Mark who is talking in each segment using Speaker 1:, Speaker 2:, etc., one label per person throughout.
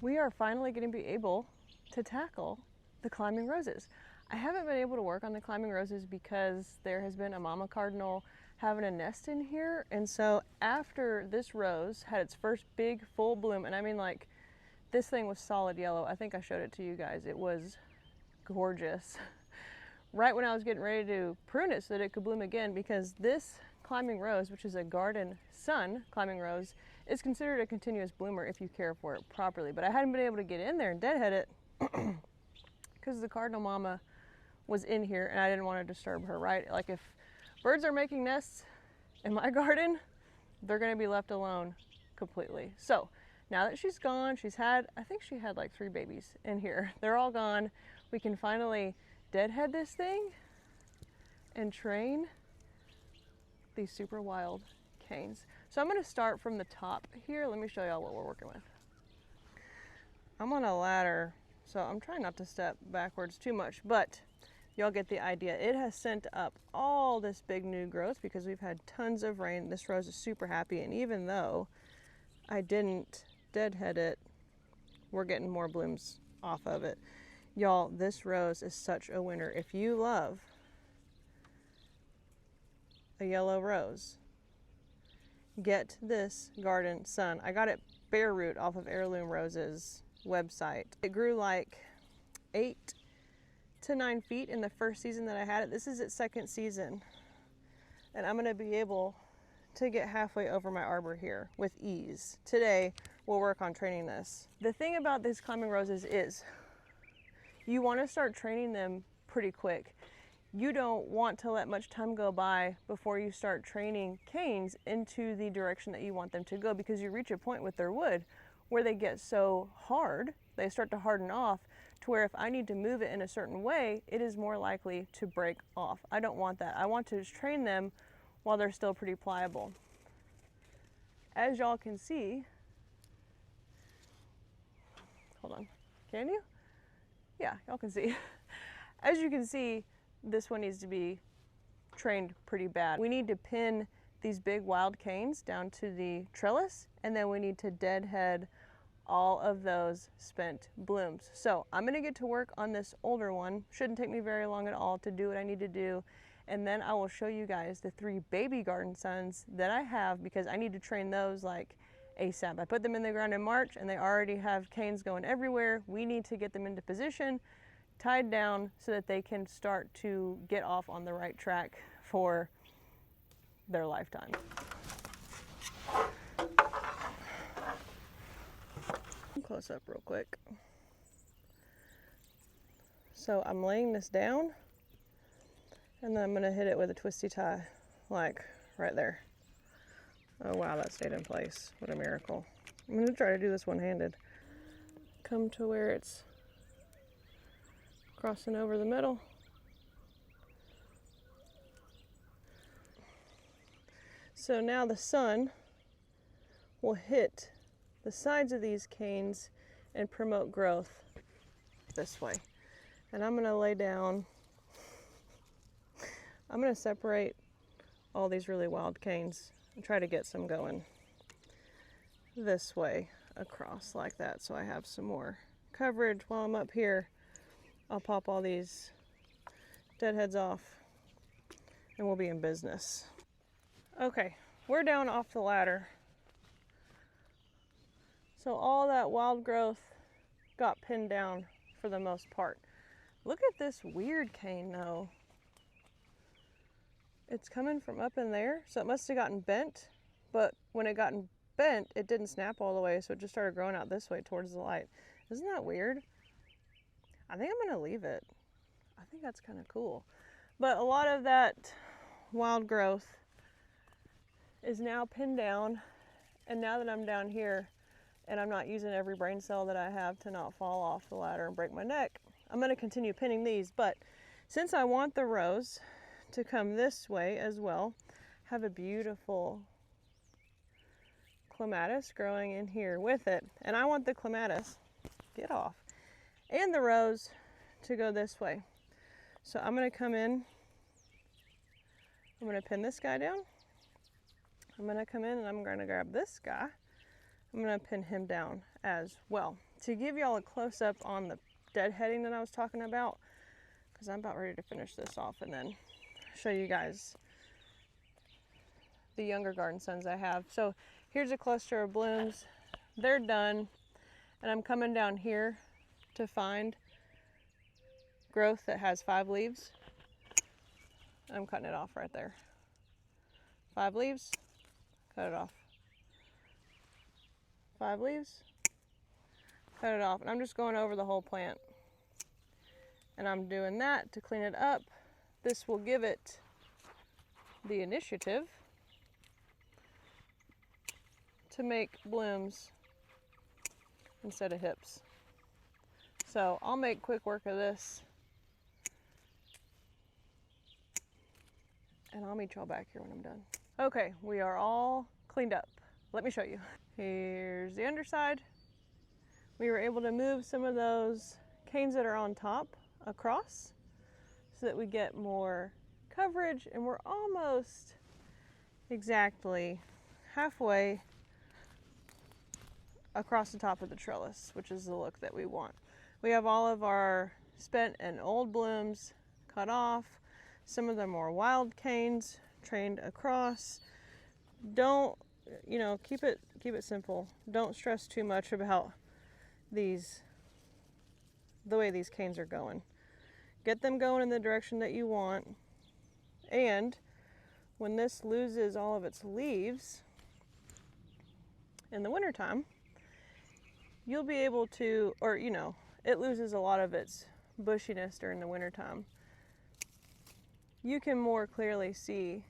Speaker 1: we are finally going to be able to tackle the climbing roses. I haven't been able to work on the climbing roses because there has been a mama cardinal having a nest in here, and so after this rose had its first big full bloom, and I mean like this thing was solid yellow. I think I showed it to you guys. It was gorgeous. Right when I was getting ready to prune it so that it could bloom again, because this climbing rose, which is a garden sun climbing rose, is considered a continuous bloomer if you care for it properly. But I hadn't been able to get in there and deadhead it because the cardinal mama was in here and I didn't want to disturb her, right? Like if birds are making nests in my garden, they're going to be left alone completely. So now that she's gone, I think she had like 3 babies in here. They're all gone. We can finally deadhead this thing and train these super wild canes. So I'm going to start from the top here. Let me show y'all what we're working with. I'm on a ladder, so I'm trying not to step backwards too much, but y'all get the idea. It has sent up all this big new growth because we've had tons of rain. This rose is super happy, and even though I didn't deadhead it, we're getting more blooms off of it. Y'all, this rose is such a winner. If you love a yellow rose, get this garden sun. I got it bare root off of Heirloom Rose's website. It grew like 8 to 9 feet in the first season that I had it. This is its second season, and I'm gonna be able to get halfway over my arbor here with ease. Today, we'll work on training this. The thing about these climbing roses is you want to start training them pretty quick. You don't want to let much time go by before you start training canes into the direction that you want them to go, because you reach a point with their wood where they get so hard, they start to harden off to where if I need to move it in a certain way, it is more likely to break off. I don't want that. I want to just train them while they're still pretty pliable. As y'all can see, hold on, can you? Yeah, y'all can see. As you can see, this one needs to be trained pretty bad. We need to pin these big wild canes down to the trellis, and then we need to deadhead all of those spent blooms. So I'm gonna get to work on this older one. Shouldn't take me very long at all to do what I need to do. And then I will show you guys the 3 baby garden suns that I have, because I need to train those like ASAP. I put them in the ground in March and they already have canes going everywhere. We need to get them into position, tied down, so that they can start to get off on the right track for their lifetime. Close up real quick. So I'm laying this down, and then I'm gonna hit it with a twisty tie, like right there. Oh wow, that stayed in place. What a miracle. I'm gonna try to do this one-handed. Come to where it's crossing over the middle. So now the sun will hit the sides of these canes and promote growth this way. And I'm gonna lay down, I'm gonna separate all these really wild canes and try to get some going this way across like that, so I have some more coverage while I'm up here. I'll pop all these deadheads off and we'll be in business. Okay, we're down off the ladder. So all that wild growth got pinned down for the most part. Look at this weird cane though. It's coming from up in there, so it must have gotten bent, but when it got bent, it didn't snap all the way, so it just started growing out this way towards the light. Isn't that weird? I think I'm gonna leave it. I think that's kind of cool. But a lot of that wild growth is now pinned down, and now that I'm down here and I'm not using every brain cell that I have to not fall off the ladder and break my neck, I'm gonna continue pinning these. But since I want the rose to come this way as well, have a beautiful clematis growing in here with it, and I want the clematis, get off, and the rose to go this way. So I'm gonna come in, I'm gonna pin this guy down, I'm gonna come in and I'm gonna grab this guy, I'm gonna pin him down as well. To give y'all a close-up on the deadheading that I was talking about, because I'm about ready to finish this off and then show you guys the younger garden sons I have. So here's a cluster of blooms. They're done, and I'm coming down here to find growth that has 5 leaves. I'm cutting it off right there. 5 leaves, cut it off. 5 leaves, cut it off. And I'm just going over the whole plant. And I'm doing that to clean it up. This will give it the initiative to make blooms instead of hips. So I'll make quick work of this, and I'll meet y'all back here when I'm done. Okay, we are all cleaned up. Let me show you. Here's the underside. We were able to move some of those canes that are on top across so that we get more coverage, and we're almost exactly halfway across the top of the trellis, which is the look that we want. We have all of our spent and old blooms cut off, some of the more wild canes trained across. Don't, you know, keep it simple. Don't stress too much about the way these canes are going. Get them going in the direction that you want, and when this loses all of its leaves in the wintertime, you'll be able to, or you know, it loses a lot of its bushiness during the wintertime. You can more clearly see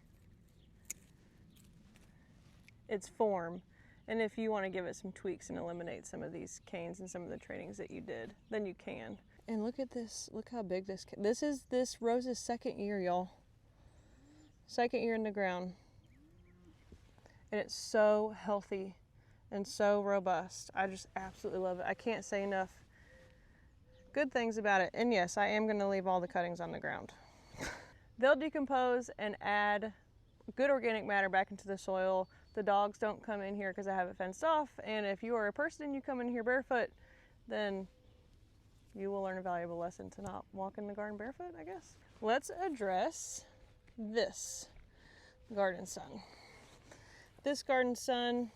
Speaker 1: its form, and if you want to give it some tweaks and eliminate some of these canes and some of the trainings that you did, then you can. And look at this, look how big this is this rose's 2nd year, y'all. 2nd year in the ground. And it's so healthy and so robust. I just absolutely love it. I can't say enough good things about it. And yes, I am going to leave all the cuttings on the ground. They'll decompose and add good organic matter back into the soil. The dogs don't come in here because I have it fenced off. And if you are a person, you come in here barefoot, then you will learn a valuable lesson to not walk in the garden barefoot, I guess. Let's address this garden sun. This garden sun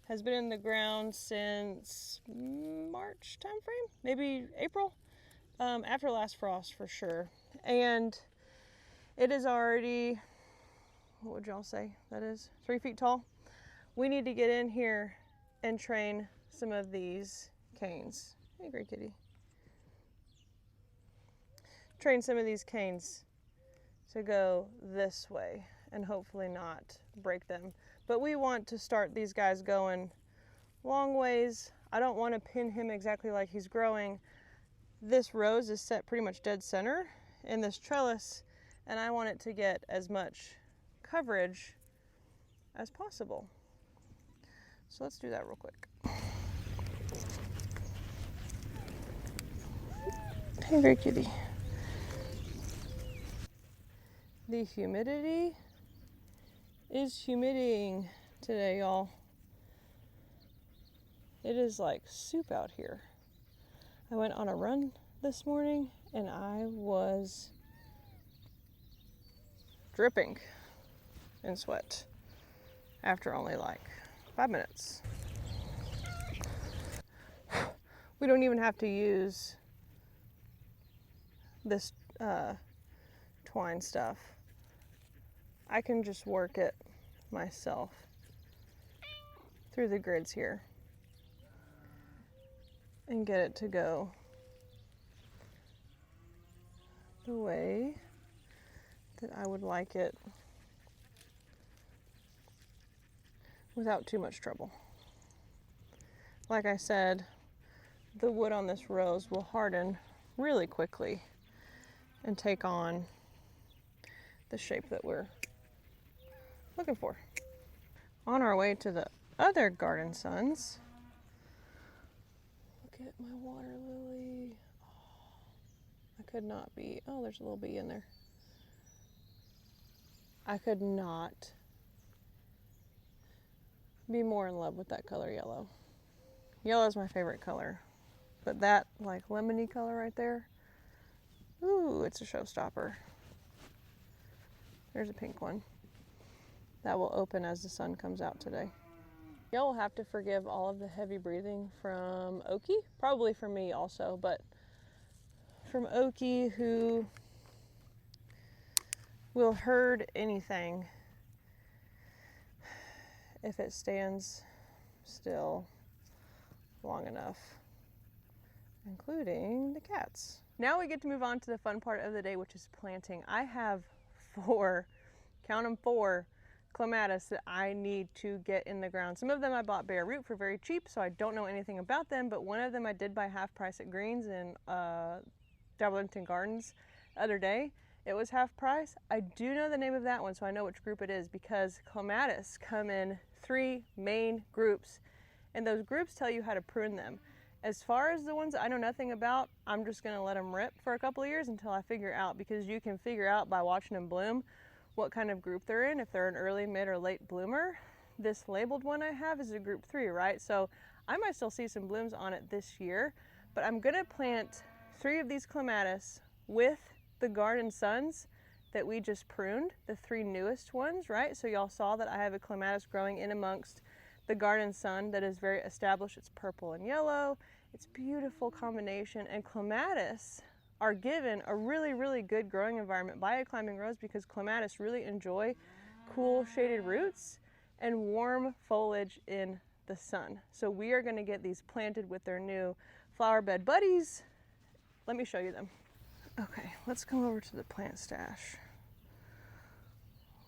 Speaker 1: has been in the ground since March timeframe, maybe April, after last frost for sure. And it is already, what would y'all say that is? 3 feet tall. We need to get in here and train some of these canes. Hey, great kitty. Train some of these canes to go this way and hopefully not break them. But we want to start these guys going long ways. I don't want to pin him exactly like he's growing. This rose is set pretty much dead center in this trellis, and I want it to get as much coverage as possible. So let's do that real quick. Hey, very kitty. The humidity is humiditying today, y'all. It is like soup out here. I went on a run this morning and I was dripping in sweat after only like 5 minutes. We don't even have to use this twine stuff. I can just work it myself through the grids here and get it to go the way that I would like it without too much trouble. Like I said, the wood on this rose will harden really quickly and take on the shape that we're looking for. On our way to the other garden suns, look at my water lily. Oh, I could not be, oh, there's a little bee in there. I could not be more in love with that color yellow. Yellow is my favorite color, but that like lemony color right there, ooh, it's a showstopper. There's a pink one. That will open as the sun comes out today. Y'all will have to forgive all of the heavy breathing from Oki, probably from me also, but from Oki, who will herd anything if it stands still long enough, including the cats. Now we get to move on to the fun part of the day, which is planting. I have 4, count them 4, clematis that I need to get in the ground. Some of them I bought bare root for very cheap, so I don't know anything about them, but one of them I did buy half price at Greens in Darlington Gardens the other day. It was half price. I do know the name of that one, so I know which group it is, because clematis come in 3 main groups, and those groups tell you how to prune them. As far as the ones I know nothing about, I'm just gonna let them rip for a couple of years until I figure out, because you can figure out by watching them bloom what kind of group they're in, if they're an early, mid, or late bloomer. This labeled one I have is a group 3, right? So I might still see some blooms on it this year, but I'm gonna plant 3 of these clematis with the Garden Suns that we just pruned, the 3 newest ones, right? So y'all saw that I have a clematis growing in amongst the Garden Sun that is very established. It's purple and yellow. It's a beautiful combination, and clematis are given a really, really good growing environment by a climbing rose, because clematis really enjoy cool shaded roots and warm foliage in the sun. So we are gonna get these planted with their new flower bed buddies. Let me show you them. Okay, let's come over to the plant stash.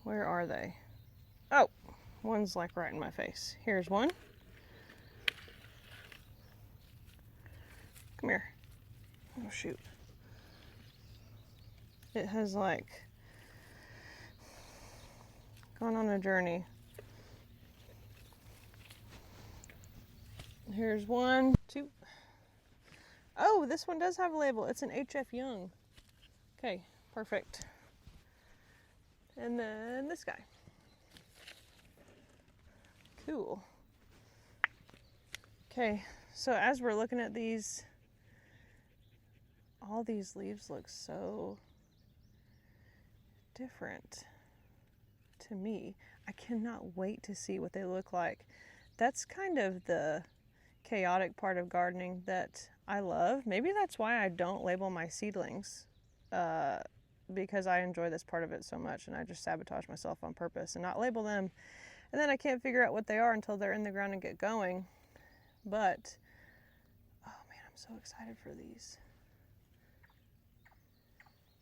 Speaker 1: Where are they? Oh, one's like right in my face. Here's one. Come here. Oh shoot. It has like gone on a journey. Here's 1, 2. Oh, this one does have a label. It's an HF Young. Okay, perfect. And then this guy. Cool. Okay, so as we're looking at these, all these leaves look so different to me. I cannot wait to see what they look like. That's kind of the chaotic part of gardening that I love. Maybe that's why I don't label my seedlings, because I enjoy this part of it so much, and I just sabotage myself on purpose and not label them, and then I can't figure out what they are until they're in the ground and get going. But oh man, I'm so excited for these,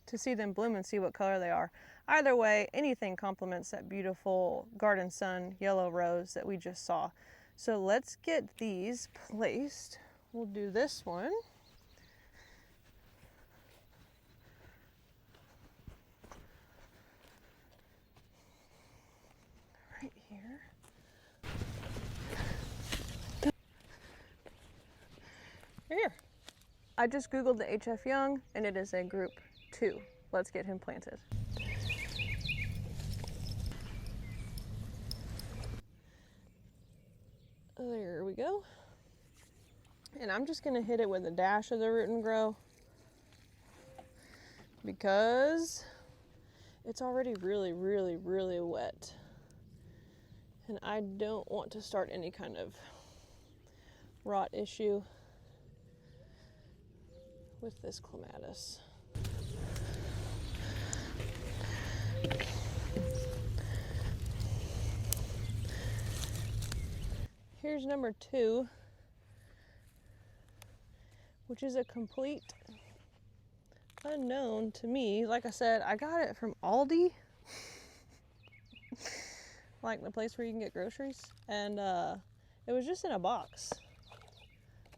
Speaker 1: to see them bloom and see what color they are. Either way, anything complements that beautiful Garden Sun yellow rose that we just saw. So let's get these placed. We'll do this one. Right here. Here. I just Googled the HF Young, and it is a group 2. Let's get him planted. There we go. And I'm just gonna hit it with a dash of the Root and Grow, because it's already really, really, really wet. And I don't want to start any kind of rot issue with this clematis. Here's number 2, which is a complete unknown to me. Like I said, I got it from Aldi, like the place where you can get groceries, and it was just in a box,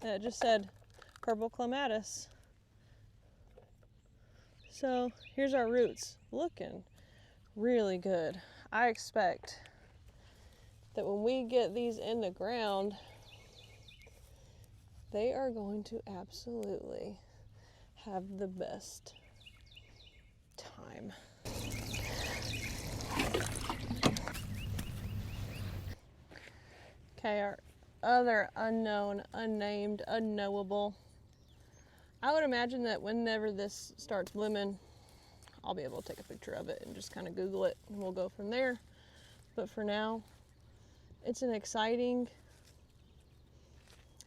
Speaker 1: and it just said purple clematis. So here's our roots, looking really good. I expect that when we get these in the ground, they are going to absolutely have the best time. Okay, our other unknown, unnamed, unknowable. I would imagine that whenever this starts blooming, I'll be able to take a picture of it and just kind of Google it, and we'll go from there. But for now, it's an exciting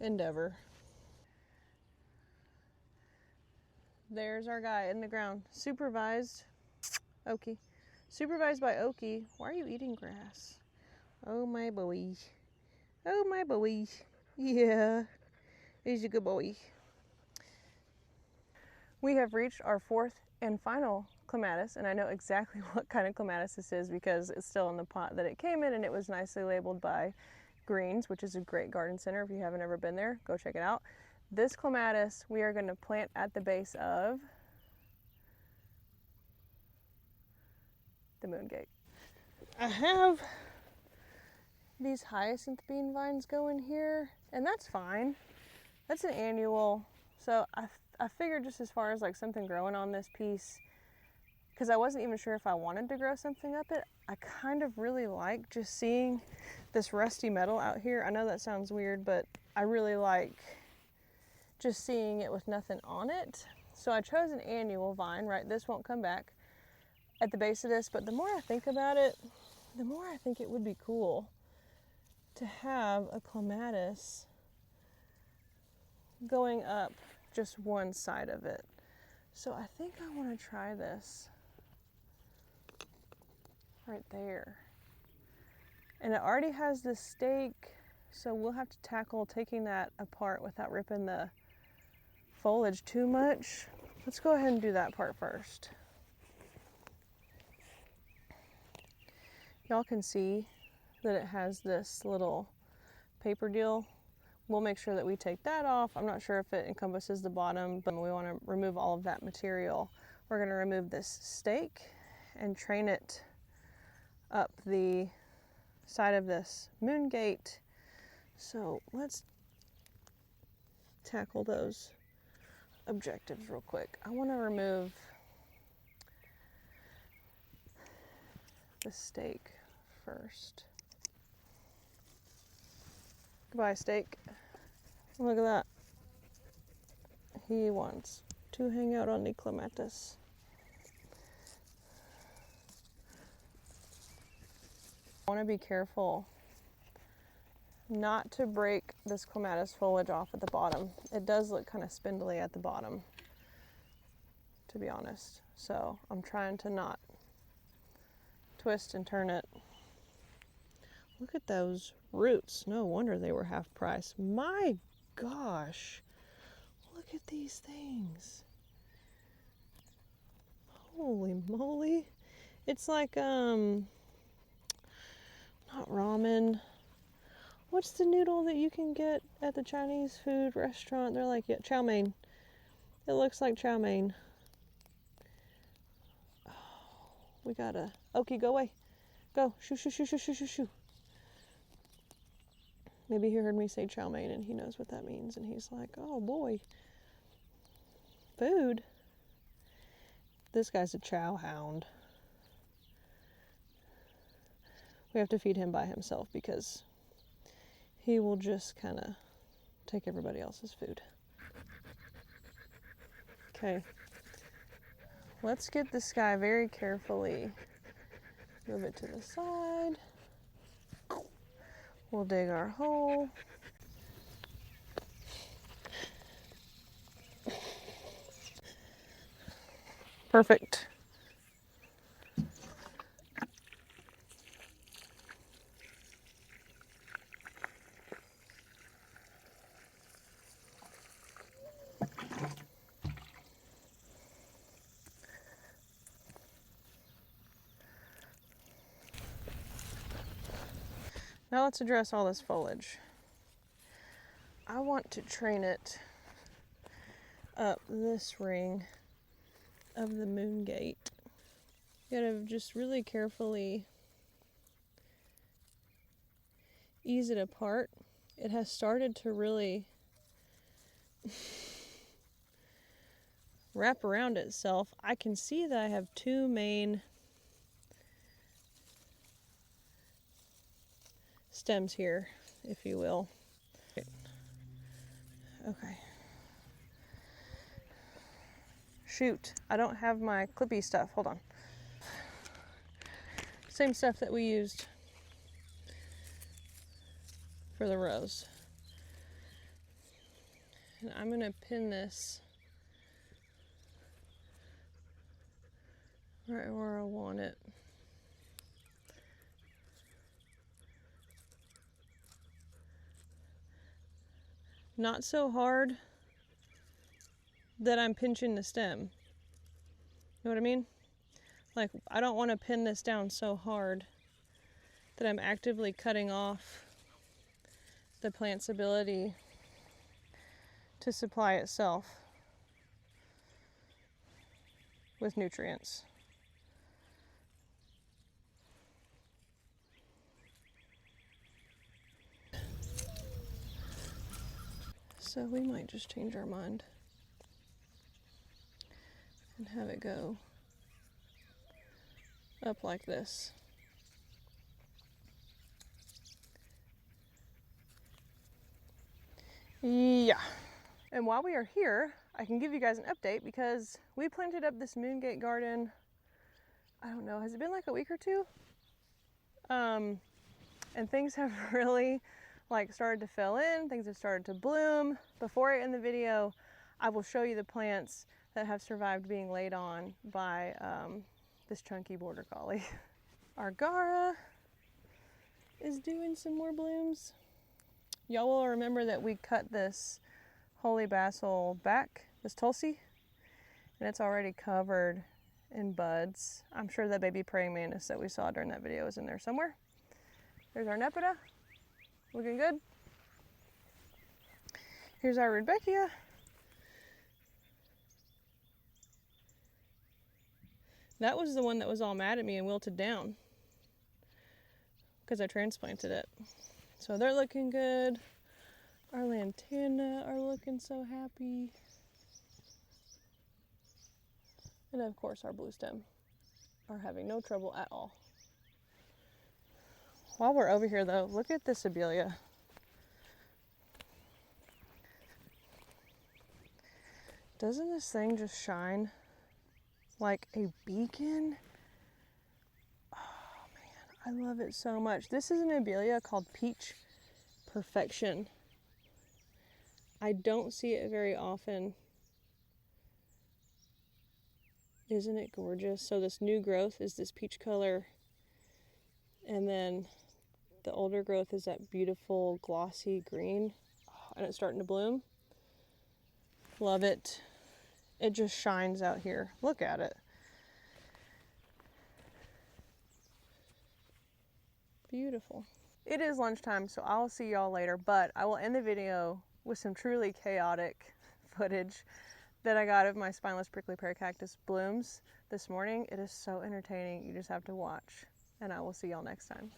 Speaker 1: endeavor. There's our guy in the ground. Supervised Okie. Supervised by Okie. Why are you eating grass? Oh my boy. Oh my boy. Yeah. He's a good boy. We have reached our fourth and final clematis, and I know exactly what kind of clematis this is because it's still in the pot that it came in, and it was nicely labeled by Greens, which is a great garden center. If you haven't ever been there, go check it out. This clematis we are going to plant at the base of the Moongate. I have these hyacinth bean vines going here, and that's fine. That's an annual, so I figured just as far as like something growing on this piece, because I wasn't even sure if I wanted to grow something up it, I kind of really like just seeing this rusty metal out here. I know that sounds weird, but I really like just seeing it with nothing on it. So I chose an annual vine, right? This won't come back at the base of this, but the more I think about it, the more I think it would be cool to have a clematis going up just one side of it. So I think I want to try this right there. And it already has this stake, so we'll have to tackle taking that apart without ripping the foliage too much. Let's go ahead and do that part first. Y'all can see that it has this little paper deal. We'll make sure that we take that off. I'm not sure if it encompasses the bottom, but we want to remove all of that material. We're going to remove this stake and train it up the side of this Moongate. So let's tackle those objectives real quick. I want to remove the stake first. Goodbye, stake. Look at that. He wants to hang out on the clematis. I want to be careful not to break this clematis foliage off at the bottom. It does look kind of spindly at the bottom, to be honest. So I'm trying to not twist and turn it. Look at those roots. No wonder they were half price. My gosh. Look at these things. Holy moly. It's like, not ramen. What's the noodle that you can get at the Chinese food restaurant? They're like, yeah, chow mein. It looks like chow mein. Oh, we gotta, Okie, go away. Go, shoo, shoo, shoo, shoo, shoo, shoo, shoo. Maybe he heard me say chow mein and he knows what that means, and he's like, oh boy. Food? This guy's a chow hound. We have to feed him by himself because he will just kind of take everybody else's food. Okay. Let's get this guy very carefully. Move it to the side. We'll dig our hole. Perfect. Now let's address all this foliage. I want to train it up this ring of the Moongate. You gotta just really carefully ease it apart. It has started to really wrap around itself. I can see that I have two main stems here, if you will. Okay. Shoot, I don't have my clippy stuff. Hold on. Same stuff that we used for the rose. And I'm gonna pin this right where I want it. Not so hard that I'm pinching the stem. You know what I mean? Like, I don't want to pin this down so hard that I'm actively cutting off the plant's ability to supply itself with nutrients. So we might just change our mind and have it go up like this. Yeah. And while we are here, I can give you guys an update because we planted up this Moongate garden, I don't know, has it been like a week or two? And things have really started to fill in, things have started to bloom. Before I end the video, I will show you the plants that have survived being laid on by this chunky border collie. Our Gara is doing some more blooms. Y'all will remember that we cut this holy basil back, this Tulsi, and it's already covered in buds. I'm sure that baby praying mantis that we saw during that video is in there somewhere. There's our Nepeta, looking good. Here's our Rudbeckia. That was the one that was all mad at me and wilted down because I transplanted it. So they're looking good. Our lantana are looking so happy. And of course our blue stem are having no trouble at all. While we're over here though, look at this abelia. Doesn't this thing just shine like a beacon? Oh man, I love it so much. This is an abelia called Peach Perfection. I don't see it very often. Isn't it gorgeous? So this new growth is this peach color, and then the older growth is that beautiful glossy green, and it's starting to bloom. Love it. It just shines out here. Look at it. Beautiful. It is lunchtime, so I'll see y'all later, but I will end the video with some truly chaotic footage that I got of my spineless prickly pear cactus blooms this morning. It is so entertaining. You just have to watch, and I will see y'all next time.